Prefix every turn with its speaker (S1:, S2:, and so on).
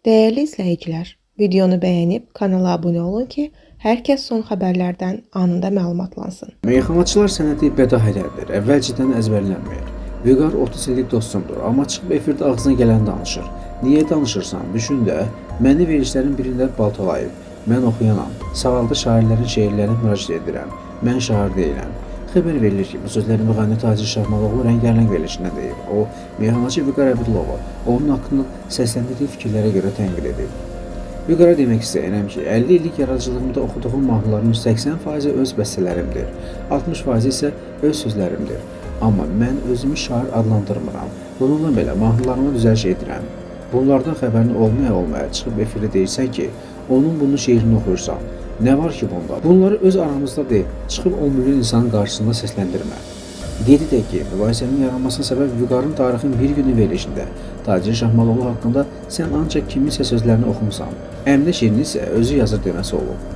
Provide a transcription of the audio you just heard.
S1: Değerli izləyicilər, videonu bəyənib kanala abunə olun ki, hər kəs son xəbərlərdən anında məlumatlansın.
S2: Meyxanaçılar sənədi bəda hədərdir, əvvəlcədən əzbərlənmir. Vüqar 30 illik dostumdur, amma çıxıb efirdə ağzına gələn danışır. Niyə danışırsan? Düşün də, məni verilişlərin birində baltalayıb. Mən oxuyanam, sağaldı şairlərin şeirlərini müraciət edirəm. Mən şair deyiləm. Xəbər verilir ki, bu sözləri müğənni Tacir Şahmaloğlu rəngarəng verilişində deyib. O, meyxanaçı Vüqar Əbdulovu onun haqqında səsləndirdiyi fikirlərə görə tənqid edib. Vüqara demək istəyirəm ki, 50 illik yaradıcılığımda oxuduğum mahnıların 80%-i öz bəstələrimdir, 60%-i isə öz sözlərimdir. Amma mən özümü şair adlandırmıram. Bununla belə mahnılarıma düzəliş edirəm. Bunlardan xəbərin olmaya çıxıb efirdə deyirsən ki, onun bunun şeirini oxuyursan. Nə var ki bunda? Bunları öz aramızda deyil, çıxıb 10 milyon insanın qarşısında səsləndirmə. Qeyd edək ki, mübahisənin yaranmasına səbəb Vüqarın tarixin bir günü verilişində Tacir Şahmaloğlu haqqında sən ancaq kiminsə sözlərini oxumusan, Əminə şeirini isə özü yazır deməsi olub.